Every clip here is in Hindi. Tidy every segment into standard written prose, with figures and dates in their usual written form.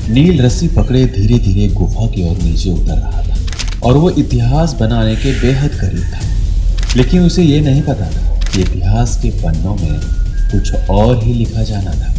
नील रस्सी पकड़े धीरे धीरे गुफा की ओर नीचे उतर रहा था और वो इतिहास बनाने के बेहद करीब था। लेकिन उसे ये नहीं पता था कि इतिहास के पन्नों में कुछ और ही लिखा जाना था।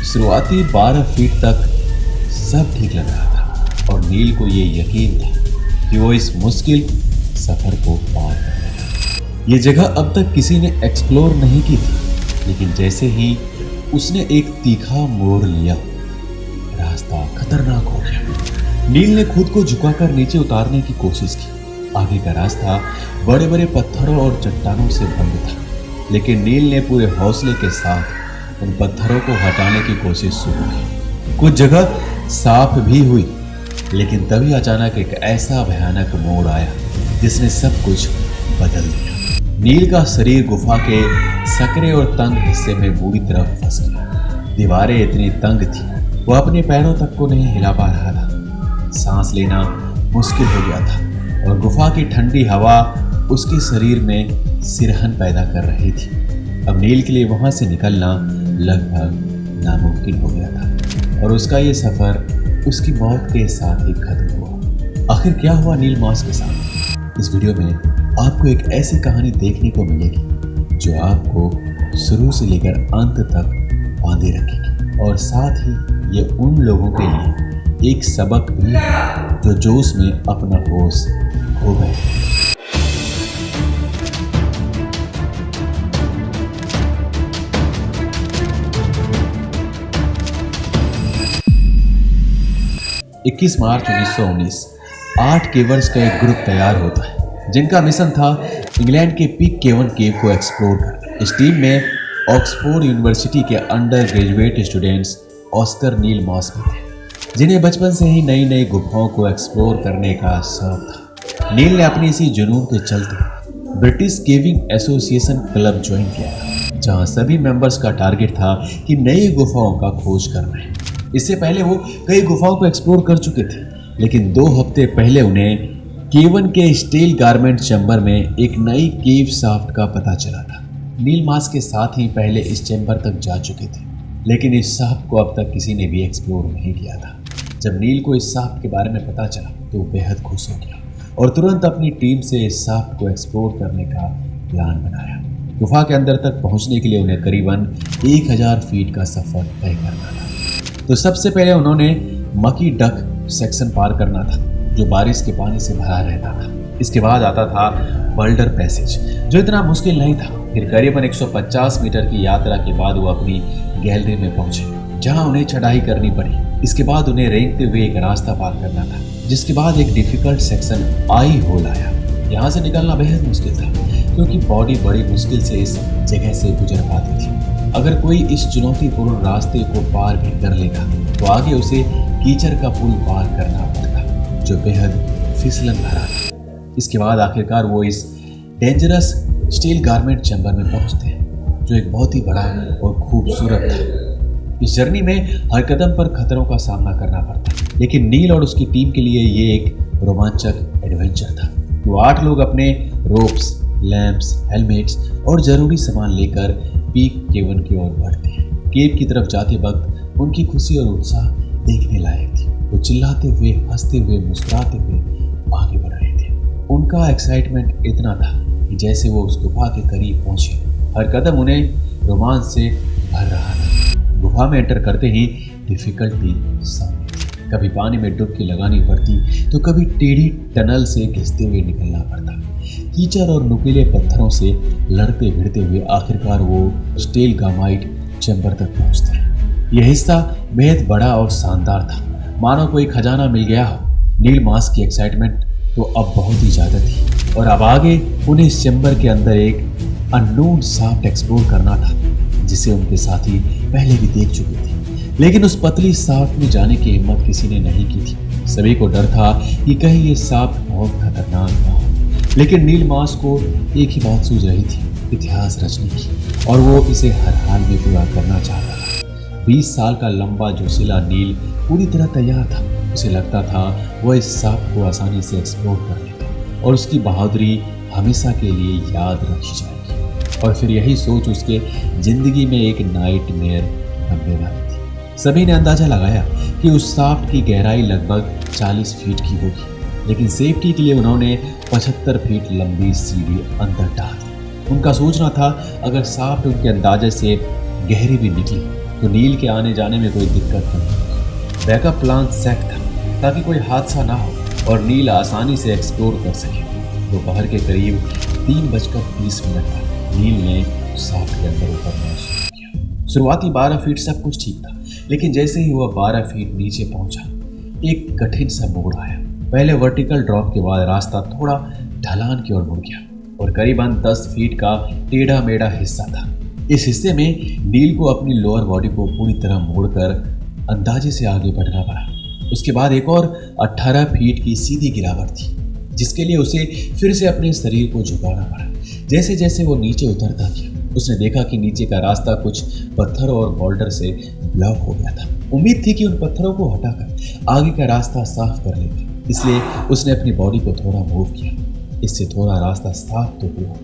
शुरुआती 12 फीट तक सब ठीक लग रहा था और नील को ये यकीन था कि वो इस मुश्किल सफर को पार कर लेगा। ये जगह अब तक किसी ने एक्सप्लोर नहीं की थी, लेकिन जैसे ही उसने एक तीखा मोड़ लिया, रास्ता खतरनाक हो गया। नील ने खुद को झुकाकर नीचे उतारने की कोशिश की। आगे का रास्ता बड़े बड़े पत्थरों और चट्टानों से बंद था, लेकिन नील ने पूरे हौसले के साथ उन पत्थरों को हटाने की कोशिश शुरू की। कुछ जगह साफ भी हुई, लेकिन तभी अचानक एक ऐसा भयानक मोड़ आया जिसने सब कुछ बदल दिया। नील का शरीर गुफा के सकरे और तंग हिस्से में बुरी तरह फंस गया। दीवारें इतनी तंग थी वो अपने पैरों तक को नहीं हिला पा रहा था। सांस लेना मुश्किल हो गया था और गुफा की ठंडी हवा उसके शरीर में सिरहन पैदा कर रही थी। अब नील के लिए वहां से निकलना लगभग नामुमकिन हो गया था और उसका ये सफर उसकी मौत के साथ ही खत्म हुआ। आखिर क्या हुआ नील मास के साथ? इस वीडियो में आपको एक ऐसी कहानी देखने को मिलेगी जो आपको शुरू से लेकर अंत तक बांधे रखेगी और साथ ही ये उन लोगों के लिए एक सबक भी है जो जोश में अपना होश खो गए। 21 मार्च 1919 8 केवर्स का एक ग्रुप तैयार होता है जिनका मिशन था इंग्लैंड के पिक केवन केव को एक्सप्लोर करना। इस टीम में ऑक्सफोर्ड यूनिवर्सिटी के अंडर ग्रेजुएट स्टूडेंट्स ऑस्कर नील मॉस भी थे, जिन्हें बचपन से ही नई नई गुफाओं को एक्सप्लोर करने का शौक था। नील ने अपने इसी जुनून के चलते British caving association club join किया, जहां सभी मेंबर्स का टारगेट था कि नई गुफाओं का खोज करना है। इससे पहले वो कई गुफाओं को एक्सप्लोर कर चुके थे, लेकिन 2 हफ्ते पहले उन्हें केवन के स्टील गारमेंट चैम्बर में एक नई केव शाफ्ट का पता चला था। नील मास के साथ ही पहले इस चैम्बर तक जा चुके थे, लेकिन इस शाफ्ट को अब तक किसी ने भी एक्सप्लोर नहीं किया था। जब नील को इस शाफ्ट के बारे में पता चला तो वो बेहद खुश हो गया और तुरंत अपनी टीम से इस शाफ्ट को एक्सप्लोर करने का प्लान बनाया। गुफा के अंदर तक पहुंचने के लिए उन्हें करीबन 1000 फीट का सफर तय करना था। तो सबसे पहले उन्होंने मकी डक सेक्शन पार करना था, जो बारिश के पानी से भरा रहता था। इसके बाद आता था बल्डर पैसेज, जो इतना मुश्किल नहीं था। फिर करीबन 150 मीटर की यात्रा के बाद वो अपनी गैलरी में पहुंचे, जहां उन्हें चढ़ाई करनी पड़ी। इसके बाद उन्हें रेंगते हुए एक रास्ता पार करना था, जिसके बाद एक डिफिकल्ट सेक्शन आई होल आया। यहाँ से निकलना बेहद मुश्किल था, क्योंकि बॉडी बड़ी मुश्किल से इस जगह से गुजर पाती थी। अगर कोई इस चुनौतीपूर्ण रास्ते को पार भी कर लेगा तो आगे उसे कीचड़ का पुल पार करना पड़ता, जो बेहद फिसलन भरा था। इसके बाद आखिरकार वो इस डेंजरस स्टील गारमेंट चैम्बर में पहुंचते हैं, जो एक बहुत ही बड़ा और खूबसूरत था। इस जर्नी में हर कदम पर खतरों का सामना करना पड़ता, लेकिन नील और उसकी टीम के लिए ये एक रोमांचक एडवेंचर था। वो 8 लोग अपने रोप्स, लैंप्स, हेलमेट्स और जरूरी सामान लेकर पीक केवन की ओर बढ़ते हैं। केव की तरफ जाते वक्त उनकी खुशी और उत्साह देखने लायक थी। वो चिल्लाते हुए, हंसते हुए, मुस्कुराते हुए आगे बढ़ रहे थे। उनका एक्साइटमेंट इतना था कि जैसे वो उस गुफा के करीब पहुंचे, हर कदम उन्हें रोमांच से भर रहा था। गुफा में एंटर करते ही डिफिकल्टी सामने थी। कभी पानी में डुबकी लगानी पड़ती तो कभी टेढ़ी टनल से घिसते हुए निकलना पड़ता। कीचड़ और नुकीले पत्थरों से लड़ते भिड़ते हुए आखिरकार वो स्टील गामाइट चैम्बर तक पहुंचते हैं। यह हिस्सा बेहद बड़ा और शानदार था, मानो कोई खजाना मिल गया हो। नील मास की एक्साइटमेंट तो अब बहुत ही ज़्यादा थी और अब आगे उन्हें इस चैम्बर के अंदर एक अननोन शाफ्ट एक्सप्लोर करना था, जिसे उनके साथी पहले भी देख चुके थे। लेकिन उस पतली शाफ्ट में जाने की हिम्मत किसी ने नहीं की थी। सभी को डर था कि कहीं ये शाफ्ट बहुत खतरनाक ना हो। लेकिन नील मास को एक ही बात सूझ रही थी, इतिहास रचने की, और वो इसे हर हाल में पूरा करना चाहता था। 20 साल का लंबा जोशीला नील पूरी तरह तैयार था। उसे लगता था वह इस शाफ्ट को आसानी से एक्सप्लोर कर लेगा और उसकी बहादुरी हमेशा के लिए याद रखी जाएगी। और फिर यही सोच उसके जिंदगी में एक नाइटमेयर बनने वाली थी। सभी ने अंदाजा लगाया कि उस शाफ्ट की गहराई लगभग 40 फीट की होगी, लेकिन सेफ्टी के लिए उन्होंने 75 फीट लंबी सीढ़ी अंदर डाल दी। उनका सोचना था अगर शाफ्ट उनके अंदाजे से गहरी भी निकली तो नील के आने जाने में कोई दिक्कत नहीं होगी। बैकअप प्लान सेट था ताकि कोई हादसा ना हो और नील आसानी से एक्सप्लोर कर सके। दोपहर के करीब 3:30 पर नील ने शाफ्ट के अंदर उतरना शुरू किया। शुरुआती 12 फीट सब कुछ ठीक था, लेकिन जैसे ही वह 12 फीट नीचे पहुंचा, एक कठिन सा मोड़ आया। पहले वर्टिकल ड्रॉप के बाद रास्ता थोड़ा ढलान की ओर मुड़ गया और करीबन 10 फीट का टेढ़ा मेढ़ा हिस्सा था। इस हिस्से में नील को अपनी लोअर बॉडी को पूरी तरह मोड़कर अंदाजे से आगे बढ़ना पड़ा। उसके बाद एक और 18 फीट की सीधी गिरावट थी, जिसके लिए उसे फिर से अपने शरीर को झुकाना पड़ा। जैसे जैसे वो नीचे उतरता गया, उसने देखा कि नीचे का रास्ता कुछ पत्थर और बोल्डर से ब्लॉक हो गया था। उम्मीद थी कि उन पत्थरों को हटाकर आगे का रास्ता साफ कर लेगा, इसलिए उसने अपनी बॉडी को थोड़ा मूव किया। इससे थोड़ा रास्ता साफ तो हुआ,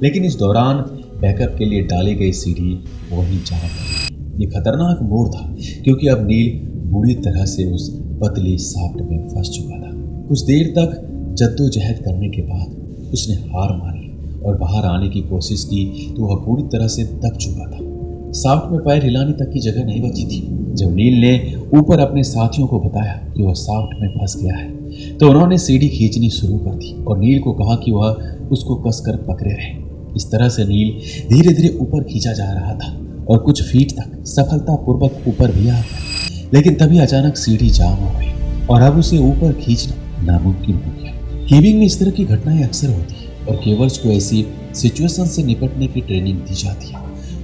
लेकिन इस दौरान बैकअप के लिए डाली गई सीढ़ी वहीं जा रही। ये खतरनाक मोड़ था क्योंकि अब नील बुरी तरह से उस पतली शाफ्ट में फंस चुका था। कुछ देर तक जद्दोजहद करने के बाद उसने हार मान ली और बाहर आने की कोशिश की तो वह पूरी तरह से दब चुका था। शाफ्ट में पैर हिलाने तक की जगह नहीं बची थी। जब नील ने ऊपर अपने साथियों को बताया कि वह शाफ्ट में फंस गया है, तो उन्होंने सीढ़ी खींचनी शुरू कर दी और नील को कहा कि वह उसको कसकर पकड़े रहे। इस तरह से नील धीरे धीरे ऊपर खींचा जा रहा था और कुछ फीट तक सफलतापूर्वक ऊपर भी आ गया। लेकिन तभी अचानक सीढ़ी जाम हो गई और अब उसे ऊपर खींचना नामुमकिन हो गया। केविंग में इस तरह की घटनाएं अक्सर होती है और केवर्स को ऐसी सिचुएशन से निपटने की ट्रेनिंग दी जाती है।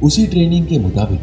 उसी ट्रेनिंग के मुताबिक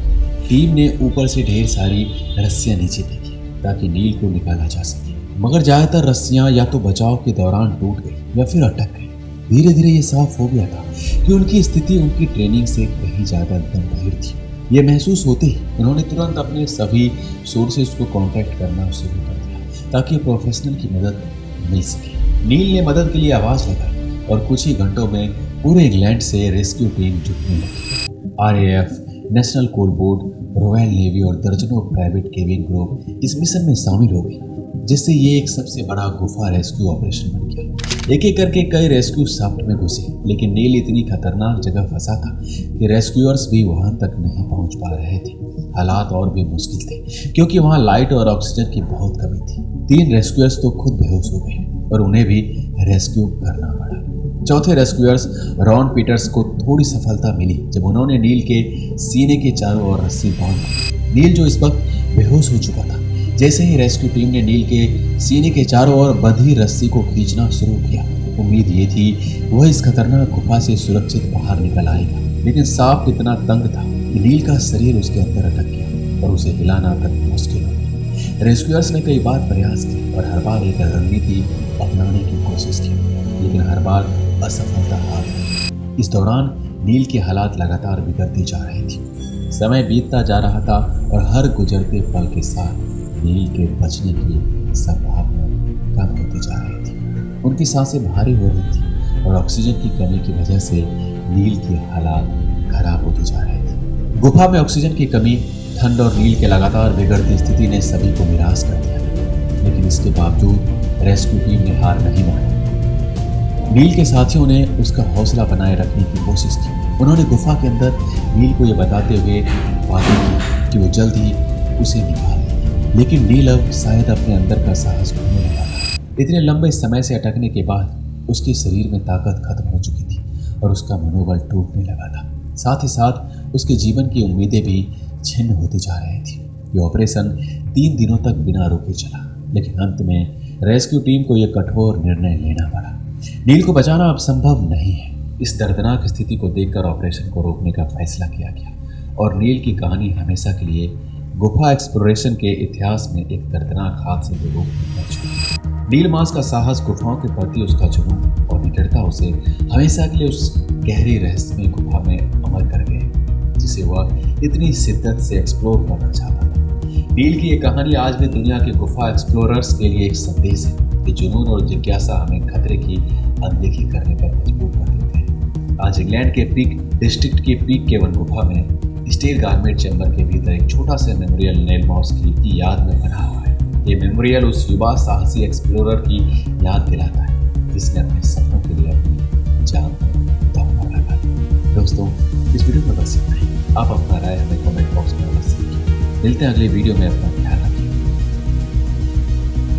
टीम ने ऊपर से ढेर सारी रस्सियां नीचे फेंकी ताकि नील को निकाला जा सके, मगर ज्यादातर रस्सियां या तो बचाव के दौरान टूट गई या फिर अटक गई। धीरे धीरे ये साफ हो गया था कि उनकी स्थिति उनकी ट्रेनिंग से कहीं ज्यादा गंभीर थी। ये महसूस होते ही उन्होंने तुरंत अपने सभी सोर्सेज को कांटेक्ट करना शुरू कर दिया ताकि प्रोफेशनल की मदद मिल सके। नील ने मदद के लिए आवाज लगाई और कुछ ही घंटों में पूरे इंग्लैंड से रेस्क्यू टीम जुटने लगी। RAF, national coal board, royal navy और दर्जनों प्राइवेट केविंग ग्रुप इस मिशन में शामिल हो गई, जिससे ये एक सबसे बड़ा गुफा रेस्क्यू ऑपरेशन बन गया। एक एक करके कई रेस्क्यू शाफ्ट में घुसे, लेकिन नील इतनी खतरनाक जगह फंसा था कि रेस्क्यूअर्स भी वहां तक नहीं पहुंच पा रहे थे। हालात और भी मुश्किल थे क्योंकि वहां लाइट और ऑक्सीजन की बहुत कमी थी। 3 रेस्क्यूअर्स तो खुद बेहोश हो गए और उन्हें भी रेस्क्यू करना पड़ा। चौथे रेस्क्यूअर्स रॉन पीटर्स को थोड़ी सफलता मिली जब उन्होंने नील के सीने के चारों ओर रस्सी बांध दी। नील जो इस वक्त बेहोश हो चुका था, जैसे ही रेस्क्यू टीम ने नील के सीने के चारों ओर बंधी रस्सी को खींचना शुरू किया, उम्मीद ये थी वह इस खतरनाक गुफा से सुरक्षित बाहर निकल आएगा। लेकिन शाफ्ट इतना तंग था कि नील का शरीर उसके अंदर अटक गया और उसे हिलाना तक मुश्किल हो गया। रेस्क्यूअर्स ने कई बार प्रयास किए और हर बार एक रणनीति अपनाने की कोशिश की, लेकिन हर बार असफलता हार गई। इस दौरान नील के हालात लगातार बिगड़ती जा रही थी। समय बीतता जा रहा था और हर गुजरते पल के साथ नील के बचने की संभावना कम होती जा रही थी। उनकी सांसें भारी हो रही थी और ऑक्सीजन की कमी की वजह से नील के हालात खराब होते जा रहे थे। गुफा में ऑक्सीजन की कमी, ठंड और नील के लगातार बिगड़ती स्थिति ने सभी को निराश कर दिया, लेकिन इसके बावजूद रेस्क्यू टीम ने हार नहीं मानी। नील के साथियों ने उसका हौसला बनाए रखने की कोशिश की। उन्होंने गुफा के अंदर नील को यह बताते हुए वादा की कि वो जल्द ही उसे निकाल लेंगे, लेकिन नील अब शायद अपने अंदर का साहस खोने लगा था। इतने लंबे समय से अटकने के बाद उसके शरीर में ताकत खत्म हो चुकी थी और उसका मनोबल टूटने लगा था। साथ ही साथ उसके जीवन की उम्मीदें भी छिन्न होती जा रही थी। ये ऑपरेशन 3 दिनों तक बिना रुके चला, लेकिन अंत में रेस्क्यू टीम को यह कठोर निर्णय लेना पड़ा। नील को बचाना अब संभव नहीं है। इस दर्दनाक स्थिति को देखकर ऑपरेशन को रोकने का फैसला किया गया और नील की कहानी हमेशा के लिए गुफा एक्सप्लोरेशन के इतिहास में एक दर्दनाक हादसे के रूप में दर्ज हुआ। नील मार्श का साहस, गुफाओं के प्रति उसका जुनून और निडरता उसे हमेशा के लिए उस गहरी रहस्यमय गुफा में अमर कर गए जिसे वह इतनी शिद्दत से एक्सप्लोर करना चाहता था। नील की ये कहानी आज भी दुनिया के गुफा एक्सप्लोरर्स के लिए एक संदेश है कि जुनून और जिज्ञासा हमें खतरे की अनदेखी करने पर मजबूर कर देते हैं। आज इंग्लैंड के पीक डिस्ट्रिक्ट की पीक केवन गुफा में स्टील गारमेंट चैम्बर के भीतर एक छोटा सा मेमोरियल नील मार्श की याद में बना हुआ है। ये मेमोरियल उस युवा साहसी एक्सप्लोरर की याद दिलाता है जिसने अपने सपनों के लिए अपनी जान दांव पर लगा दी। दोस्तों, इस वीडियो में बस इतना ही। आप अपना राय हमें कमेंट बॉक्स में अवश्य दीजिए। मिलते हैं अगले वीडियो में। अपना